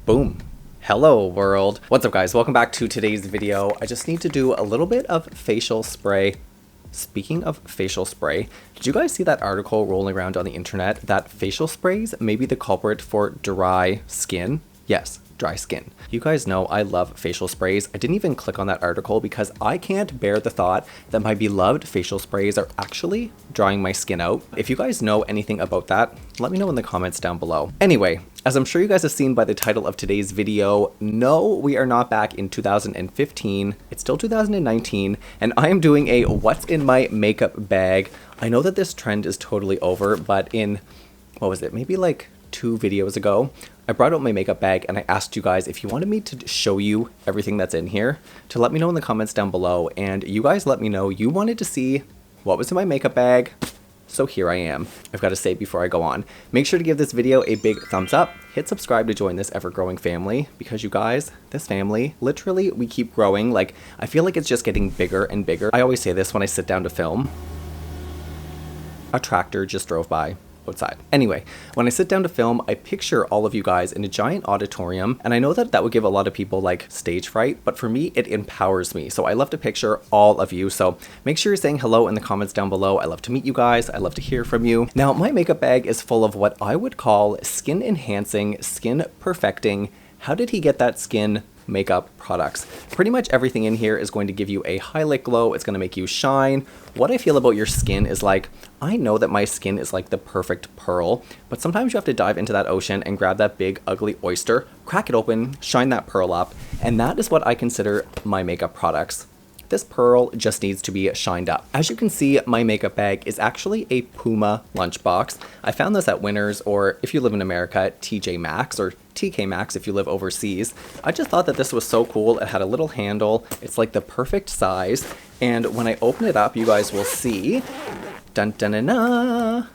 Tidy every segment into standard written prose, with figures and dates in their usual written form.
Boom. Hello world. What's up guys? Welcome back to today's video. I just need to do a little bit of facial spray. Speaking of facial spray, did you guys see that article rolling around on the internet that facial sprays may be the culprit for dry skin? Yes, dry skin. You guys know I love facial sprays. I didn't even click on that article because I can't bear the thought that my beloved facial sprays are actually drying my skin out. If you guys know anything about that, let me know in the comments down below. Anyway, as I'm sure you guys have seen by the title of today's video, no, we are not back in 2015. It's still 2019, and I am doing a what's in my makeup bag. I know that this trend is totally over, but in, what was it, maybe like 2 videos ago, I brought out my makeup bag and I asked you guys if you wanted me to show you everything that's in here, to let me know in the comments down below, and you guys let me know you wanted to see what was in my makeup bag. So here I am. I've got to say before I go on, make sure to give this video a big thumbs up, hit subscribe to join this ever-growing family, because you guys, this family, literally, we keep growing. Like, I feel like it's just getting bigger and bigger. I always say this when I sit down to film. A tractor just drove by outside. Anyway, when I sit down to film, I picture all of you guys in a giant auditorium, and I know that that would give a lot of people like stage fright, but for me, it empowers me. So I love to picture all of you. So make sure you're saying hello in the comments down below. I love to meet you guys. I love to hear from you. Now, my makeup bag is full of what I would call skin enhancing, skin perfecting, how did he get that skin makeup products. Pretty much everything in here is going to give you a highlight glow. It's going to make you shine. What I feel about your skin is like, I know that my skin is like the perfect pearl, but sometimes you have to dive into that ocean and grab that big ugly oyster, crack it open, shine that pearl up, and that is what I consider my makeup products. This pearl just needs to be shined up. As you can see, my makeup bag is actually a Puma lunchbox. I found this at Winners, or if you live in America, TJ Maxx, or TK Maxx if you live overseas. I just thought that this was so cool. It had a little handle. It's like the perfect size. And when I open it up, you guys will see, dun dun dun dun.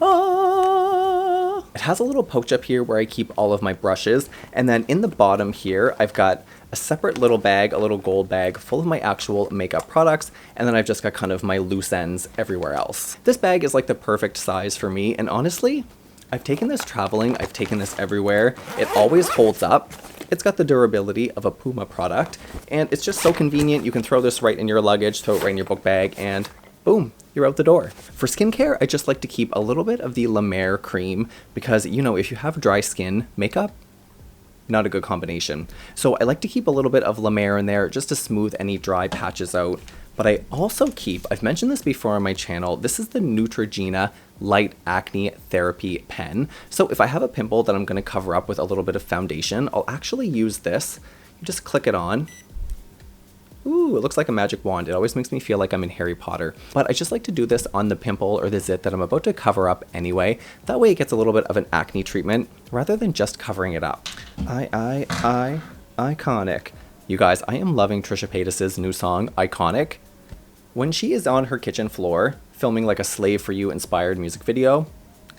Ah! It has a little pouch up here where I keep all of my brushes. And then in the bottom here, I've got a separate little bag, a little gold bag full of my actual makeup products, and then I've just got kind of my loose ends everywhere else. This bag is like the perfect size for me, and honestly, I've taken this traveling, I've taken this everywhere. It always holds up. It's got the durability of a Puma product, and it's just so convenient. You can throw this right in your luggage, throw it right in your book bag, and boom, you're out the door. For skincare, I just like to keep a little bit of the La Mer cream because, you know, if you have dry skin, makeup, not a good combination. So I like to keep a little bit of La Mer in there just to smooth any dry patches out. But I also keep, I've mentioned this before on my channel, this is the Neutrogena Light Acne Therapy Pen. So if I have a pimple that I'm going to cover up with a little bit of foundation, I'll actually use this. You just click it on. Ooh, it looks like a magic wand. It always makes me feel like I'm in Harry Potter. But I just like to do this on the pimple or the zit that I'm about to cover up anyway. That way it gets a little bit of an acne treatment rather than just covering it up. Iconic. You guys, I am loving Trisha Paytas's new song, Iconic. When she is on her kitchen floor, filming like a Slave for You inspired music video,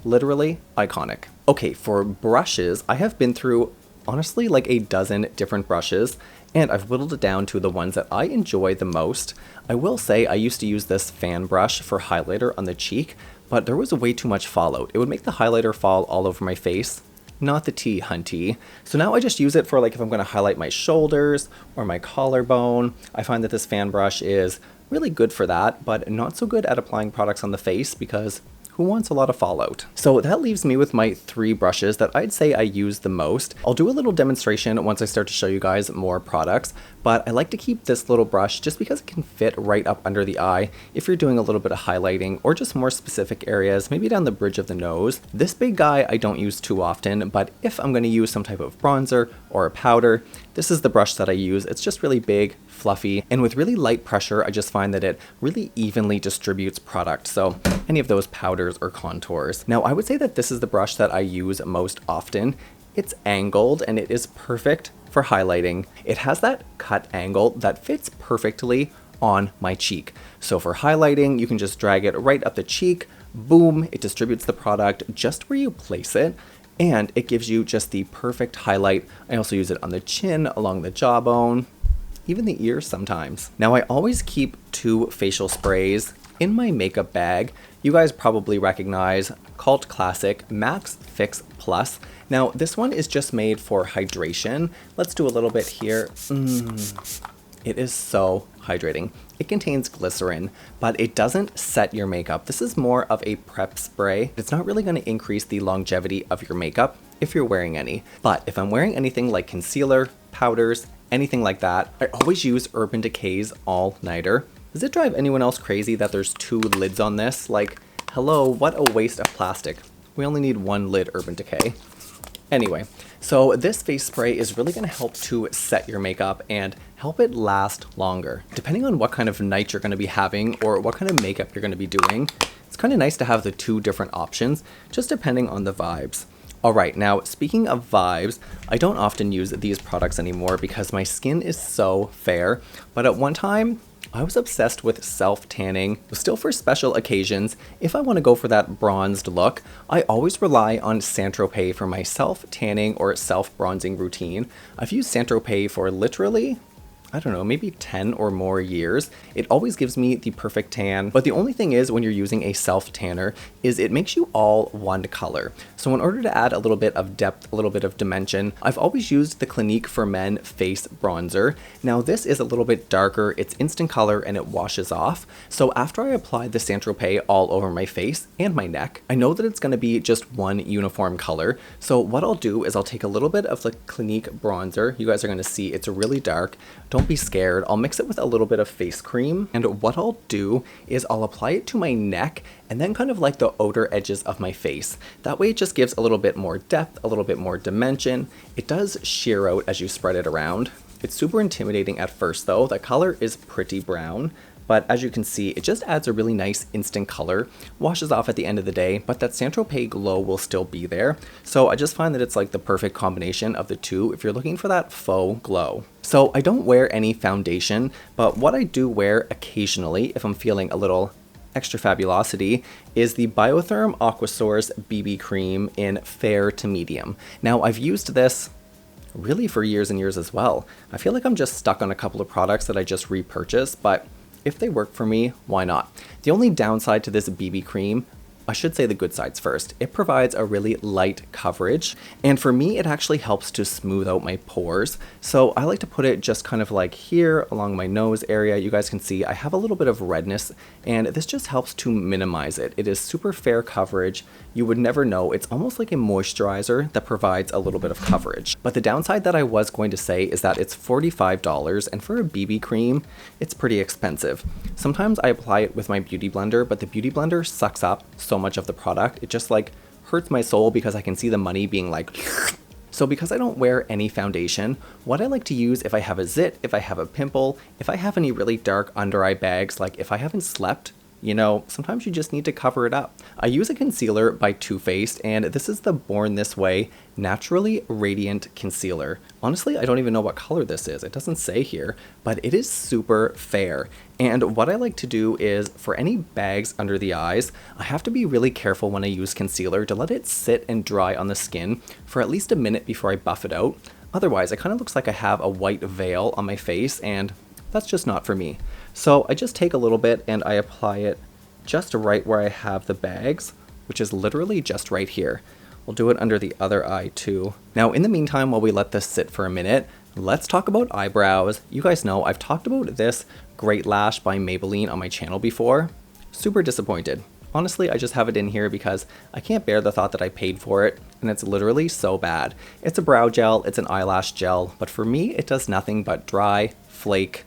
literally iconic. Okay, for brushes, I have been through honestly like a dozen different brushes, and I've whittled it down to the ones that I enjoy the most. I will say I used to use this fan brush for highlighter on the cheek, but there was way too much fallout. It would make the highlighter fall all over my face. Not the tea, hunty. So now I just use it for like if I'm going to highlight my shoulders or my collarbone. I find that this fan brush is really good for that, but not so good at applying products on the face because who wants a lot of fallout? So that leaves me with my 3 brushes that I'd say I use the most. I'll do a little demonstration once I start to show you guys more products, but I like to keep this little brush just because it can fit right up under the eye if you're doing a little bit of highlighting or just more specific areas, maybe down the bridge of the nose. This big guy I don't use too often, but if I'm going to use some type of bronzer or a powder, this is the brush that I use. It's just really big, fluffy, and with really light pressure, I just find that it really evenly distributes product. So any of those powders or contours. Now, I would say that this is the brush that I use most often. It's angled and it is perfect for highlighting. It has that cut angle that fits perfectly on my cheek. So for highlighting, you can just drag it right up the cheek. Boom, it distributes the product just where you place it, and it gives you just the perfect highlight. I also use it on the chin, along the jawbone, even the ears sometimes. Now I always keep 2 facial sprays in my makeup bag, you guys probably recognize cult classic Max Fix Plus. Now this one is just made for hydration. Let's do a little bit here. It is so hydrating. It contains glycerin, but it doesn't set your makeup. This is more of a prep spray. It's not really going to increase the longevity of your makeup if you're wearing any. But if I'm wearing anything like concealer, powders, anything like that, I always use Urban Decay's All Nighter. Does it drive anyone else crazy that there's 2 lids on this? Like, hello, what a waste of plastic. We only need 1 lid Urban Decay. Anyway, so this face spray is really going to help to set your makeup and help it last longer. Depending on what kind of night you're going to be having or what kind of makeup you're going to be doing, it's kind of nice to have the 2 different options, just depending on the vibes. Alright, now speaking of vibes, I don't often use these products anymore because my skin is so fair, but at one time, I was obsessed with self-tanning. Still, for special occasions, if I want to go for that bronzed look, I always rely on Saint-Tropez for my self-tanning or self-bronzing routine. I've used Saint-Tropez for literally, I don't know, maybe 10 or more years. It always gives me the perfect tan, but the only thing is when you're using a self-tanner is it makes you all one color. So in order to add a little bit of depth, a little bit of dimension, I've always used the Clinique for Men Face Bronzer. Now this is a little bit darker, it's instant color and it washes off. So after I apply the Saint-Tropez all over my face and my neck, I know that it's going to be just one uniform color. So what I'll do is I'll take a little bit of the Clinique bronzer. You guys are going to see it's really dark. Don't be scared. I'll mix it with a little bit of face cream, and what I'll do is I'll apply it to my neck and then kind of like the outer edges of my face. That way it just gives a little bit more depth, a little bit more dimension. It does sheer out as you spread it around. It's super intimidating at first though. The color is pretty brown, but as you can see, it just adds a really nice instant color, washes off at the end of the day, but that Saint-Tropez glow will still be there. So I just find that it's like the perfect combination of the two if you're looking for that faux glow. So I don't wear any foundation, but what I do wear occasionally if I'm feeling a little extra fabulosity is the Biotherm Aquasource BB cream in fair to medium. Now I've used this really for years and years as well. I feel like I'm just stuck on a couple of products that I just repurchased, but if they work for me, why not? The only downside to this BB cream, I should say the good sides first. It provides a really light coverage, and for me, it actually helps to smooth out my pores. So I like to put it just kind of like here along my nose area. You guys can see I have a little bit of redness, and this just helps to minimize it. It is super fair coverage. You would never know. It's almost like a moisturizer that provides a little bit of coverage. But the downside that I was going to say is that it's $45, and for a BB cream, it's pretty expensive. Sometimes I apply it with my beauty blender, but the beauty blender sucks up so much of the product. It just like hurts my soul because I can see the money being like. So because I don't wear any foundation, what I like to use if I have a zit, if I have a pimple, if I have any really dark under eye bags, like if I haven't slept, you know, sometimes you just need to cover it up. I use a concealer by Too Faced, and this is the Born This Way Naturally Radiant Concealer. Honestly, I don't even know what color this is. It doesn't say here, but it is super fair. And what I like to do is, for any bags under the eyes, I have to be really careful when I use concealer to let it sit and dry on the skin for at least a minute before I buff it out. Otherwise, it kind of looks like I have a white veil on my face, and that's just not for me. So I just take a little bit and I apply it just right where I have the bags, which is literally just right here. We'll do it under the other eye too. Now in the meantime, while we let this sit for a minute, let's talk about eyebrows. You guys know I've talked about this Great Lash by Maybelline on my channel before. Super disappointed. Honestly, I just have it in here because I can't bear the thought that I paid for it, and it's literally so bad. It's a brow gel, it's an eyelash gel, but for me, it does nothing but dry, flake,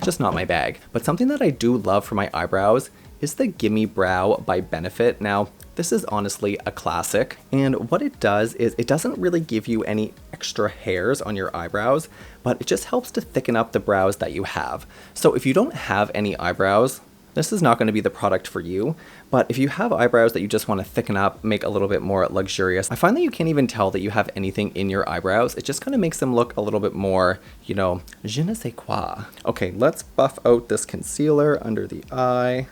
just not my bag. But something that I do love for my eyebrows is the Gimme Brow by Benefit. Now, this is honestly a classic, and what it does is it doesn't really give you any extra hairs on your eyebrows, but it just helps to thicken up the brows that you have. So if you don't have any eyebrows, this is not going to be the product for you, but if you have eyebrows that you just want to thicken up, make a little bit more luxurious, I find that you can't even tell that you have anything in your eyebrows. It just kind of makes them look a little bit more, you know, je ne sais quoi. Okay, let's buff out this concealer under the eye.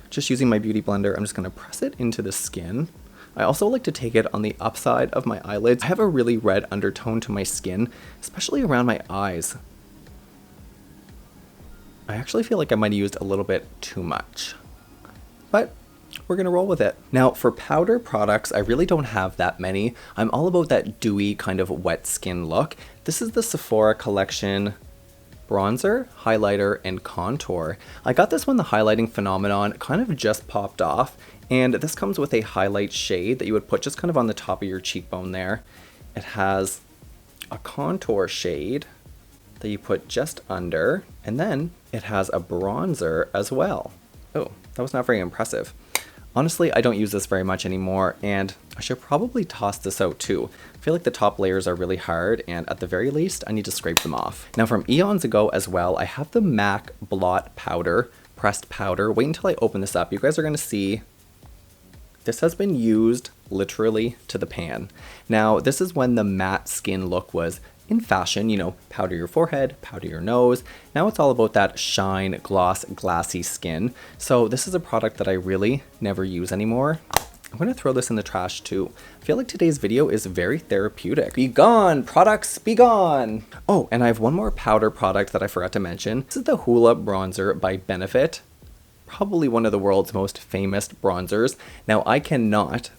Just using my beauty blender, I'm just going to press it into the skin. I also like to take it on the upside of my eyelids. I have a really red undertone to my skin, especially around my eyes. I actually feel like I might have used a little bit too much. but we're gonna roll with it. Now for powder products, I really don't have that many. I'm all about that dewy kind of wet skin look. This is the Sephora collection bronzer, highlighter, and contour. I got this when the highlighting phenomenon kind of just popped off, and this comes with a highlight shade that you would put just kind of on the top of your cheekbone there. It has a contour shade that you put just under, and then it has a bronzer as well. Oh, that was not very impressive. Honestly, I don't use this very much anymore, and I should probably toss this out too. I feel like the top layers are really hard, and at the very least, I need to scrape them off. Now from eons ago as well, I have the MAC Blot Powder, pressed powder. Wait until I open this up. You guys are gonna see this has been used literally to the pan. Now, this is when the matte skin look was in fashion, you know, powder your forehead, powder your nose. Now it's all about that shine, gloss, glassy skin. So this is a product that I really never use anymore. I'm gonna throw this in the trash too. I feel like today's video is very therapeutic. Be gone, products, be gone. Oh, and I have one more powder product that I forgot to mention. This is the Hoola Bronzer by Benefit. Probably one of the world's most famous bronzers. Now I cannot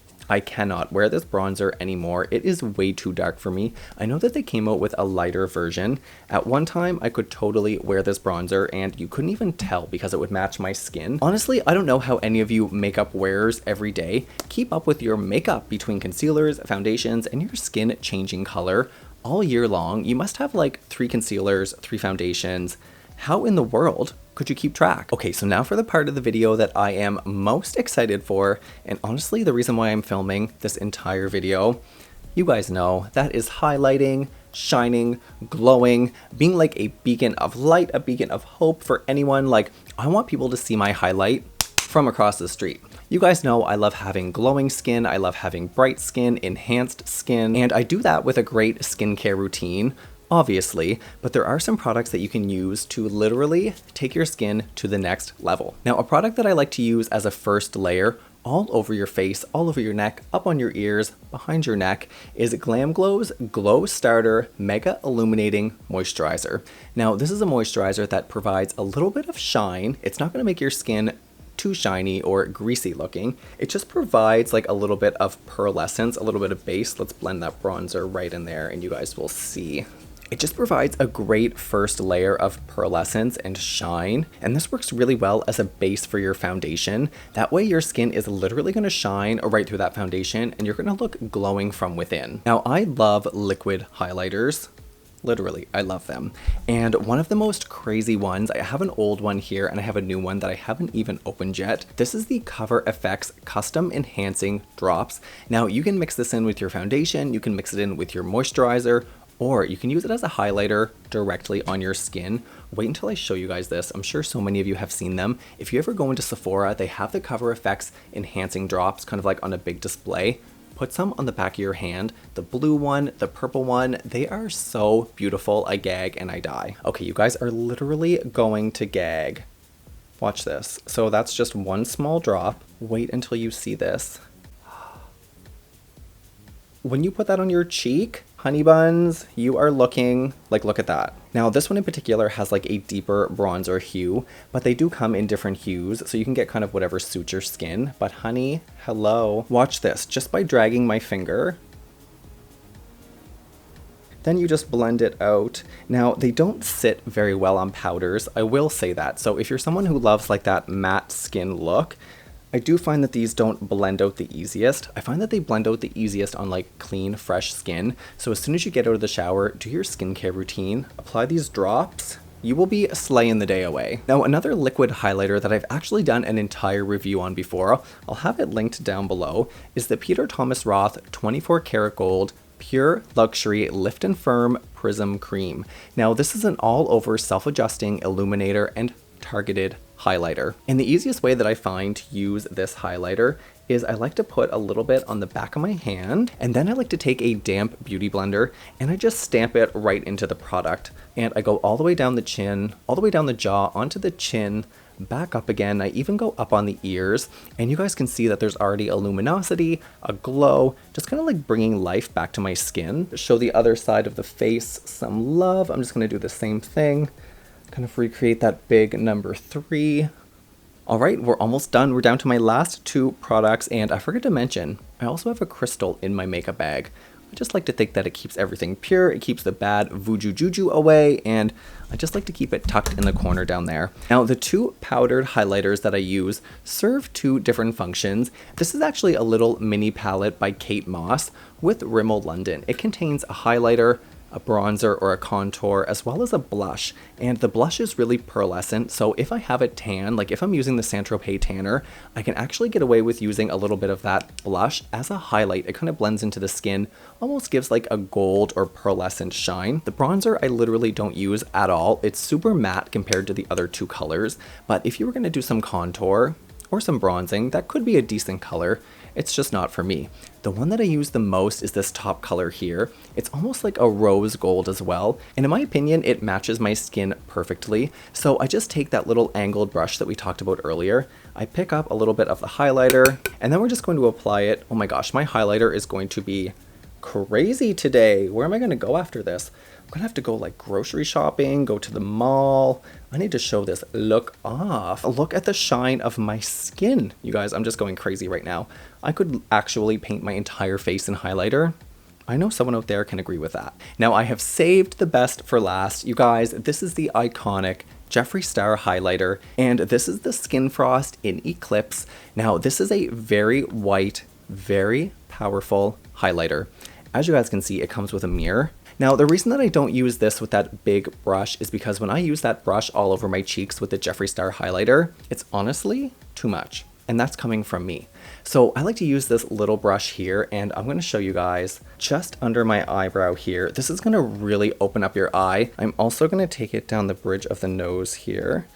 wear this bronzer anymore. It is way too dark for me. I know that they came out with a lighter version. At one time, I could totally wear this bronzer and you couldn't even tell because it would match my skin. Honestly, I don't know how any of you makeup wearers every day keep up with your makeup between concealers, foundations, and your skin changing color all year long. You must have like 3 concealers, 3 foundations. How in the world could you keep track? Okay, so now for the part of the video that I am most excited for, and honestly the reason why I'm filming this entire video, you guys know, that is highlighting, shining, glowing, being like a beacon of light, a beacon of hope for anyone. Like, I want people to see my highlight from across the street. You guys know I love having glowing skin, I love having bright skin, enhanced skin, and I do that with a great skincare routine, obviously, but there are some products that you can use to literally take your skin to the next level. Now, a product that I like to use as a first layer all over your face, all over your neck, up on your ears, behind your neck, is GlamGlow's Glow Starter Mega Illuminating Moisturizer. Now, this is a moisturizer that provides a little bit of shine. It's not going to make your skin too shiny or greasy looking. It just provides like a little bit of pearlescence, a little bit of base. Let's blend that bronzer right in there and you guys will see. It just provides a great first layer of pearlescence and shine, and this works really well as a base for your foundation. That way your skin is literally going to shine right through that foundation and you're going to look glowing from within. Now, I love liquid highlighters. Literally, I love them. And one of the most crazy ones, I have an old one here and I have a new one that I haven't even opened yet. This is the Cover FX Custom Enhancing Drops. Now, you can mix this in with your foundation, you can mix it in with your moisturizer, or you can use it as a highlighter directly on your skin. Wait until I show you guys this. I'm sure so many of you have seen them. If you ever go into Sephora, they have the Cover FX Enhancing Drops kind of like on a big display. Put some on the back of your hand. The blue one, the purple one, they are so beautiful. I gag and I die. Okay, you guys are literally going to gag. Watch this. So that's just one small drop. Wait until you see this. When you put that on your cheek, honey buns, you are looking like, look at that. Now this one in particular has like a deeper bronzer hue, but they do come in different hues, so you can get kind of whatever suits your skin. But honey, hello. Watch this, just by dragging my finger, then you just blend it out. Now they don't sit very well on powders, I will say that. So if you're someone who loves like that matte skin look, I do find that these don't blend out the easiest. I find that they blend out the easiest on like clean, fresh skin. So as soon as you get out of the shower, do your skincare routine, apply these drops, you will be slaying the day away. Now, another liquid highlighter that I've actually done an entire review on before, I'll have it linked down below, is the Peter Thomas Roth 24 Karat Gold Pure Luxury Lift and Firm Prism Cream. Now, this is an all-over self-adjusting illuminator and targeted highlighter. And the easiest way that I find to use this highlighter is I like to put a little bit on the back of my hand, and then I like to take a damp beauty blender and I just stamp it right into the product. And I go all the way down the chin, all the way down the jaw, onto the chin, back up again. I even go up on the ears, and you guys can see that there's already a luminosity, a glow, just kind of like bringing life back to my skin. Show the other side of the face some love. I'm just going to do the same thing. Kind of recreate that big number 3 All right, we're almost done. We're down to my last 2 products, and I forgot to mention, I also have a crystal in my makeup bag. I just like to think that it keeps everything pure, it keeps the bad voodoo juju away, and I just like to keep it tucked in the corner down there. Now, the 2 powdered highlighters that I use serve 2 different functions. This is actually a little mini palette by Kate Moss with Rimmel London. It contains a highlighter, a bronzer or a contour, as well as a blush. And the blush is really pearlescent, so if I have a tan, like if I'm using the Saint-Tropez tanner, I can actually get away with using a little bit of that blush as a highlight. It kind of blends into the skin, almost gives like a gold or pearlescent shine. The bronzer I literally don't use at all. It's super matte compared to the other 2 colors, but if you were gonna do some contour or some bronzing, that could be a decent color. It's just not for me. The one that I use the most is this top color here. It's almost like a rose gold as well, and in my opinion, it matches my skin perfectly. So I just take that little angled brush that we talked about earlier, I pick up a little bit of the highlighter, and then we're just going to apply it. Oh my gosh, my highlighter is going to be crazy today. Where am I gonna go after this? I'm gonna have to go like grocery shopping, go to the mall. I need to show this look off. Look at the shine of my skin. You guys, I'm just going crazy right now. I could actually paint my entire face in highlighter. I know someone out there can agree with that. Now I have saved the best for last. You guys, this is the iconic Jeffree Star highlighter, and this is the Skin Frost in Eclipse. Now this is a very white, very powerful highlighter. As you guys can see, it comes with a mirror. Now, the reason that I don't use this with that big brush is because when I use that brush all over my cheeks with the Jeffree Star highlighter, it's honestly too much. And that's coming from me. So I like to use this little brush here, and I'm gonna show you guys just under my eyebrow here. This is gonna really open up your eye. I'm also gonna take it down the bridge of the nose here.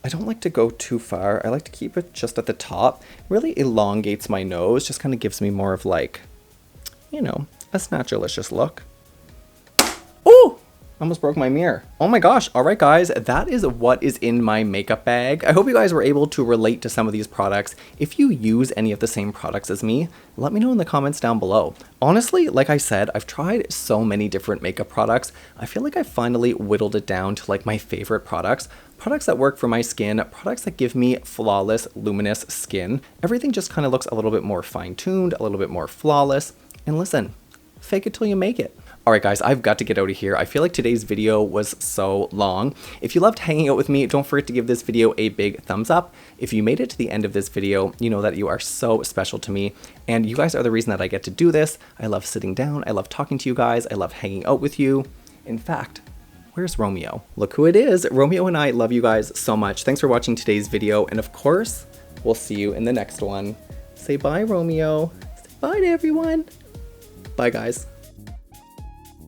I don't like to go too far. I like to keep it just at the top. It really elongates my nose, just kind of gives me more of like, you know, a snatchalicious look. Ooh! Almost broke my mirror. Oh my gosh. All right, guys, that is what is in my makeup bag. I hope you guys were able to relate to some of these products. If you use any of the same products as me, let me know in the comments down below. Honestly, like I said, I've tried so many different makeup products. I feel like I finally whittled it down to like my favorite products. Products that work for my skin, products that give me flawless, luminous skin. Everything just kind of looks a little bit more fine-tuned, a little bit more flawless. And listen, fake it till you make it. Alright guys, I've got to get out of here. I feel like today's video was so long. If you loved hanging out with me, don't forget to give this video a big thumbs up. If you made it to the end of this video, you know that you are so special to me. And you guys are the reason that I get to do this. I love sitting down. I love talking to you guys. I love hanging out with you. In fact, where's Romeo? Look who it is. Romeo and I love you guys so much. Thanks for watching today's video. And of course, we'll see you in the next one. Say bye, Romeo. Say bye to everyone. Bye, guys.